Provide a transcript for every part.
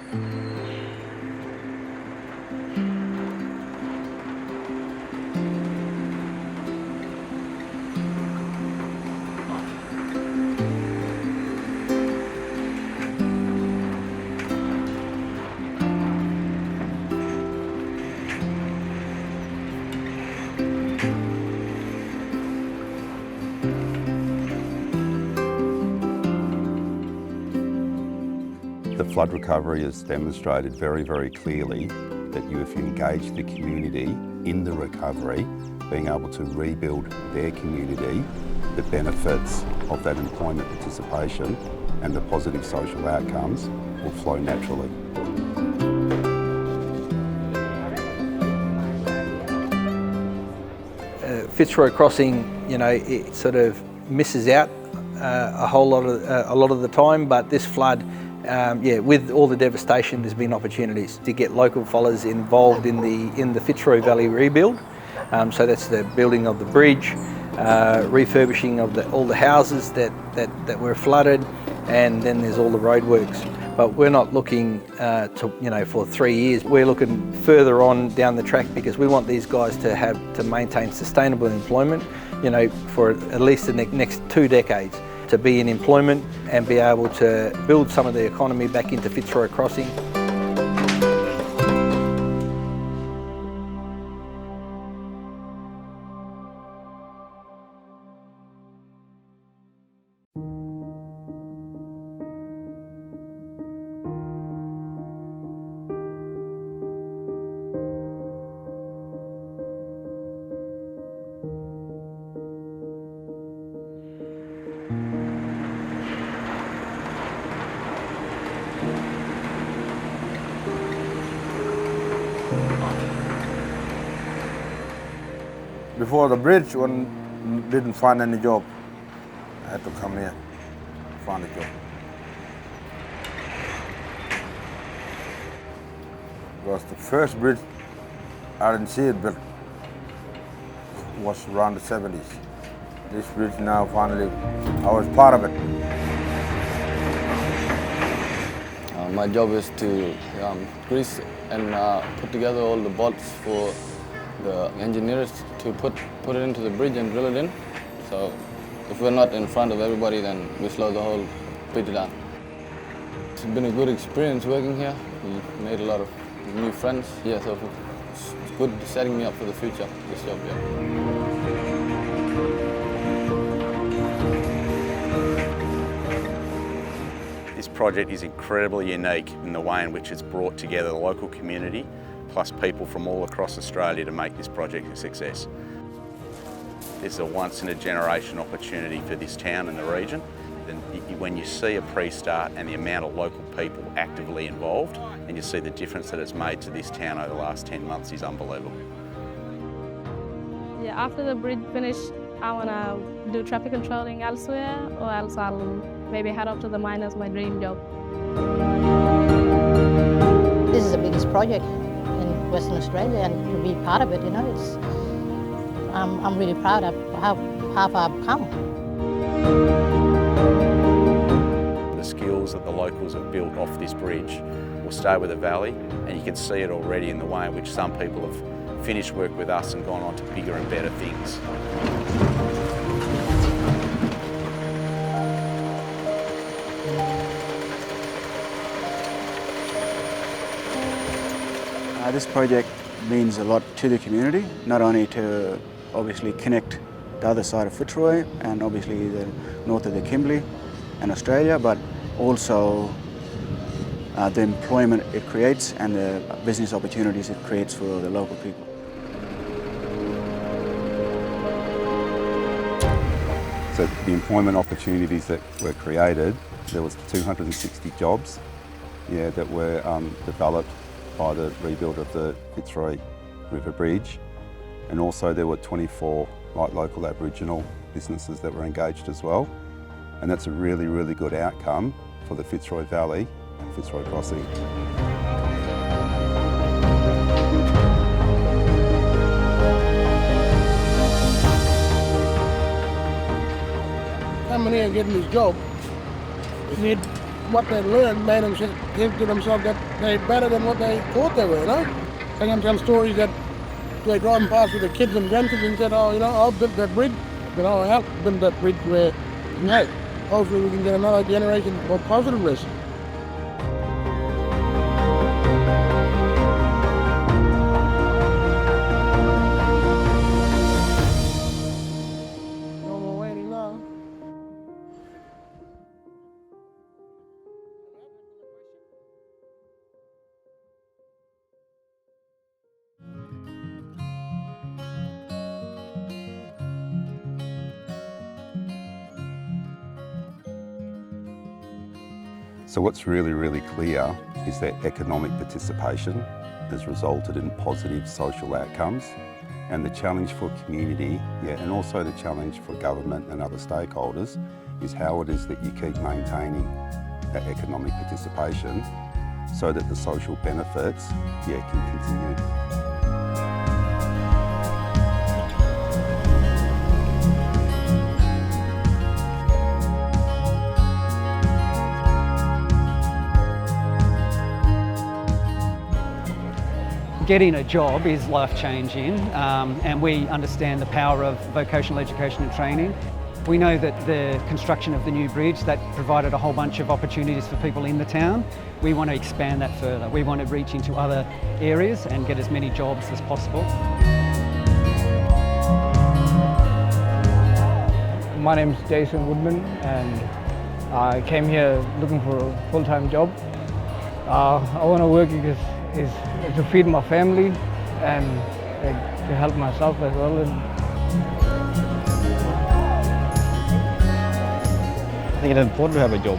The flood recovery has demonstrated very, very clearly that if you engage the community in the recovery, being able to rebuild their community, the benefits of that employment participation and the positive social outcomes will flow naturally. Fitzroy Crossing, it sort of misses out a lot of the time, but this flood, with all the devastation, there's been opportunities to get local fellas involved in the Fitzroy Valley rebuild. So that's the building of the bridge, refurbishing of all the houses that were flooded, and then there's all the roadworks. But we're not looking for 3 years. We're looking further on down the track because we want these guys to maintain sustainable employment, for at least the next 2 decades, to be in employment and be able to build some of the economy back into Fitzroy Crossing. Before the bridge, one didn't find any job. I had to come here, find a job. It was the first bridge, I didn't see it, but it was around the 70s. This bridge now finally, I was part of it. My job is to grease and put together all the bolts for the engineers to put it into the bridge and drill it in. So if we're not in front of everybody, then we slow the whole bridge down. It's been a good experience working here. We made a lot of new friends. Yeah, so it's good setting me up for the future, this job, yeah. This project is incredibly unique in the way in which it's brought together the local community plus people from all across Australia to make this project a success. This is a once-in-a-generation opportunity for this town and the region. And when you see a pre-start and the amount of local people actively involved, and you see the difference that it's made to this town over the last 10 months is unbelievable. Yeah, after the bridge finish, I want to do traffic controlling elsewhere, or else I'll maybe head up to the mine as my dream job. This is the biggest project in Western Australia, and to be part of it, I'm really proud of how far I've come. The skills that the locals have built off this bridge will stay with the valley, and you can see it already in the way in which some people have finished work with us and gone on to bigger and better things. This project means a lot to the community, not only to obviously connect the other side of Fitzroy and obviously the north of the Kimberley and Australia, but also the employment it creates and the business opportunities it creates for the local people. So the employment opportunities that were created, there was 260 jobs that were developed by the rebuild of the Fitzroy River Bridge, and also there were 24 local Aboriginal businesses that were engaged as well, and that's a really, really good outcome for the Fitzroy Valley and Fitzroy Crossing. Coming here and getting this job, it made what they learned made them think to themselves that they're better than what they thought they were, you know? Telling them some stories that they're driving past with the kids and grandkids and said, oh, you know, I'll build that bridge. But I'll help build that bridge where, you know, hopefully we can get another generation of positive this. No more waiting now. So what's really, really clear is that economic participation has resulted in positive social outcomes, and the challenge for community, and also the challenge for government and other stakeholders is how it is that you keep maintaining that economic participation so that the social benefits, can continue. Getting a job is life-changing, and we understand the power of vocational education and training. We know that the construction of the new bridge that provided a whole bunch of opportunities for people in the town. We want to expand that further. We want to reach into other areas and get as many jobs as possible. My name is Jason Woodman, and I came here looking for a full-time job. I want to work because is to feed my family and to help myself as well. I think it's important to have a job.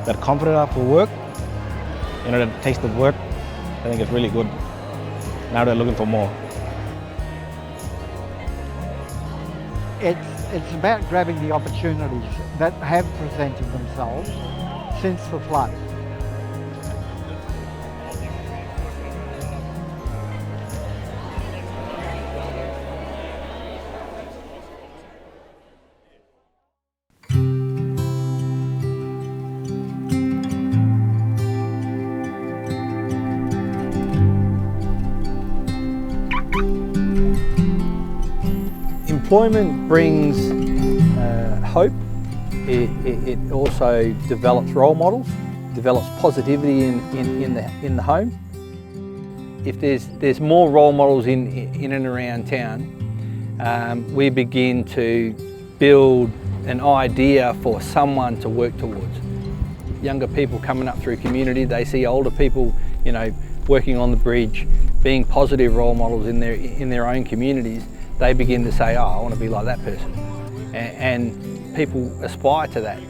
That confident after work, that taste of work, I think it's really good. Now they're looking for more. It's about grabbing the opportunities that have presented themselves since the flood. Employment brings hope. It also develops role models, develops positivity in the home. If there's more role models in and around town, we begin to build an idea for someone to work towards. Younger people coming up through community, they see older people, working on the bridge, being positive role models in their own communities. They begin to say, oh, I want to be like that person. And people aspire to that.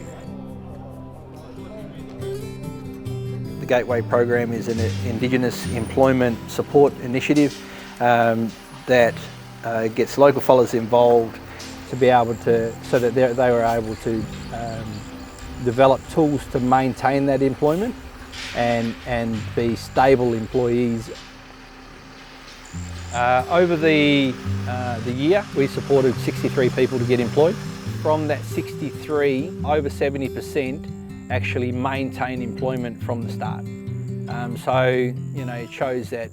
The Gateway program is an Indigenous employment support initiative that gets local fellas involved to be able to, so that they were able to develop tools to maintain that employment and be stable employees. Over the year, we supported 63 people to get employed. From that 63, over 70% actually maintain employment from the start. So, it shows that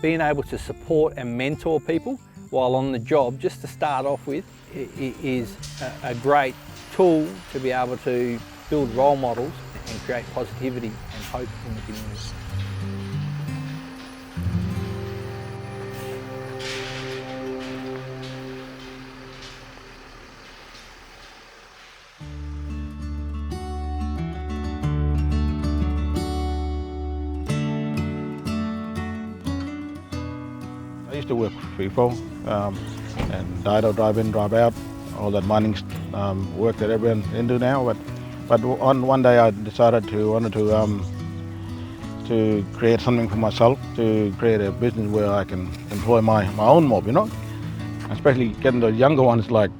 being able to support and mentor people while on the job, just to start off with, is a great tool to be able to build role models and create positivity and hope in the community. I used to work for people and drive in, drive out, all that mining work that everyone's into now. But one day I decided to create something for myself, to create a business where I can employ my own mob, Especially getting the younger ones, like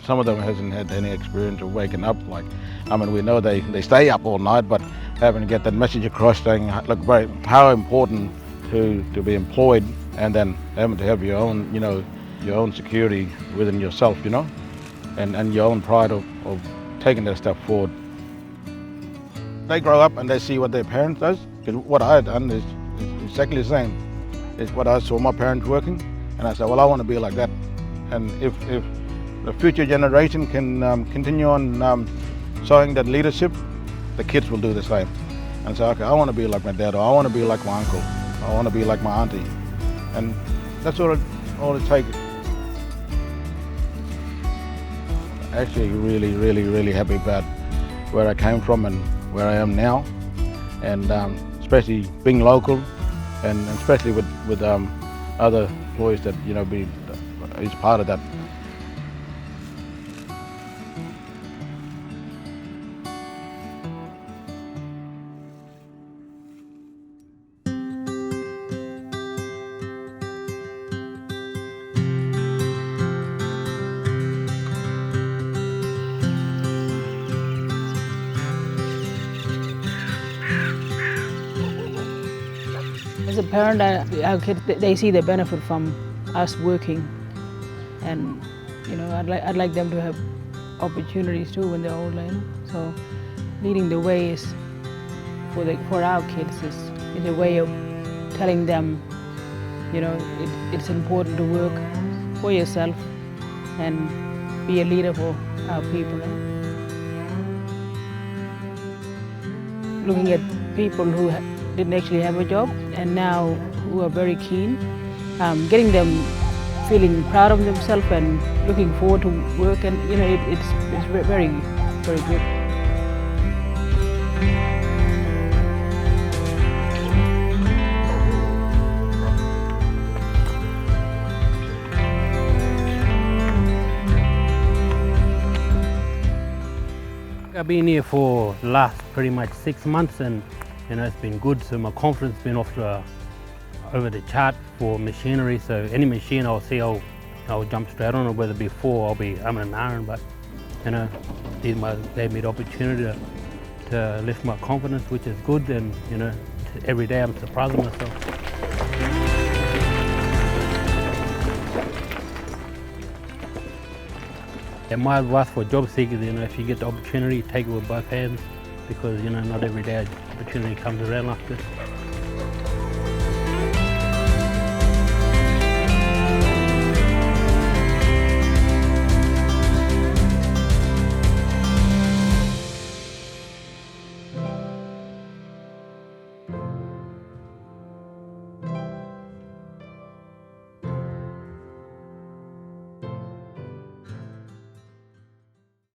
some of them hasn't had any experience of waking up. We know they stay up all night, but having to get that message across saying, look, how important to be employed, and then having to have your own security within yourself, and your own pride of taking that step forward. they grow up and they see what their parents does. Because what I had done is exactly the same. It's what I saw my parents working, and I said, well, I want to be like that. And if the future generation can continue on showing that leadership, the kids will do the same. And say, okay, I want to be like my dad, or I want to be like my uncle, I want to be like my auntie. And that's all it takes. Actually really happy about where I came from and where I am now, and especially being local, and especially with other boys that is part of that. As a parent, our kids, they see the benefit from us working, and I'd like them to have opportunities too when they're older. So leading the way is for our kids is a way of telling them, it's important to work for yourself and be a leader for our people. Looking at people who didn't actually have a job and now who are very keen, getting them feeling proud of themselves and looking forward to work, and it's very good. I've been here for the last pretty much 6 months, and it's been good. So my confidence has been over the chart for machinery. So any machine I'll see, I'll jump straight on it. Whether it be 4, I'll be an iron. But these gave me the opportunity to lift my confidence, which is good. And every day I'm surprising myself. And my advice for job seekers, if you get the opportunity, take it with both hands, because not every day opportunity comes around like this.